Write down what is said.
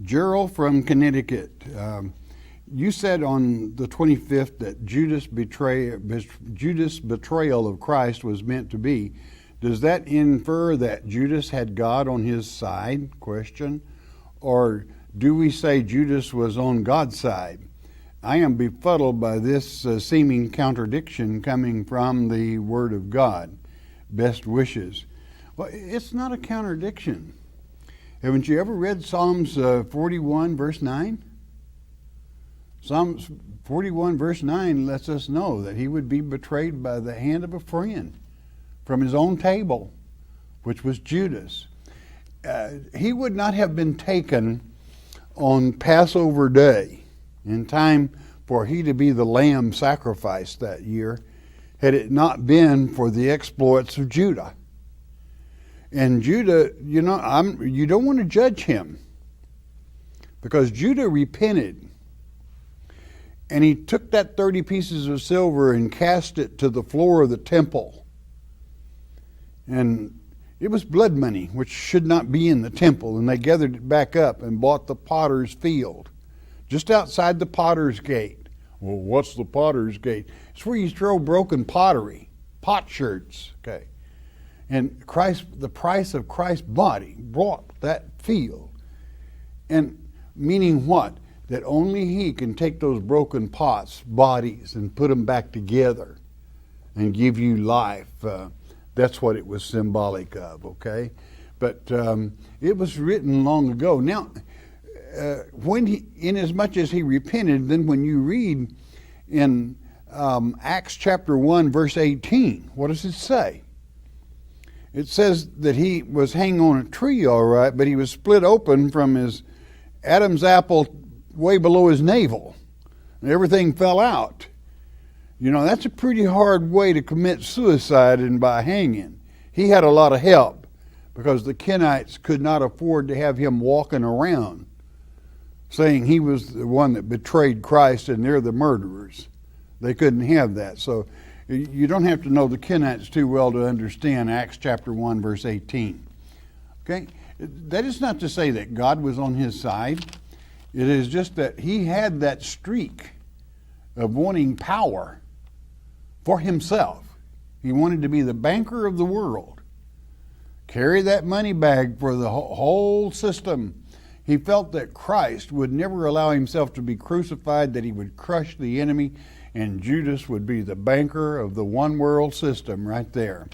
Gerald from Connecticut. You said on the 25th that Judas' betrayal of Christ was meant to be. Does that infer that Judas had God on his side? Question. Or do we say Judas was on God's side? I am befuddled by this seeming contradiction coming from the Word of God. Best wishes. Well, it's not a contradiction. Haven't you ever read Psalms 41 verse 9? Psalms 41 verse 9 lets us know that he would be betrayed by the hand of a friend from his own table, which was Judas. He would not have been taken on Passover day in time for he to be the lamb sacrificed that year had it not been for the exploits of Judah. And Judah, you don't want to judge him because Judah repented. And he took that 30 pieces of silver and cast it to the floor of the temple. And it was blood money, which should not be in the temple. And they gathered it back up and bought the potter's field, just outside the potter's gate. Well, what's the potter's gate? It's where you throw broken pottery, potsherds, okay. And the price of Christ's body bought that field. And meaning what? That only he can take those broken pots, bodies, and put them back together and give you life. That's what it was symbolic of, okay? But it was written long ago. Now, inasmuch as he repented, then when you read in Acts chapter 1, verse 18, what does it say? It says that he was hanging on a tree, all right, but he was split open from his Adam's apple way below his navel. And everything fell out. You know, that's a pretty hard way to commit suicide and by hanging. He had a lot of help because the Kenites could not afford to have him walking around saying he was the one that betrayed Christ and they're the murderers. They couldn't have that. So you don't have to know the Kenites too well to understand Acts chapter 1, verse 18. Okay? That is not to say that God was on his side. It is just that he had that streak of wanting power for himself. He wanted to be the banker of the world. Carry that money bag for the whole system. He felt that Christ would never allow himself to be crucified, that he would crush the enemy, and Judas would be the banker of the one world system right there.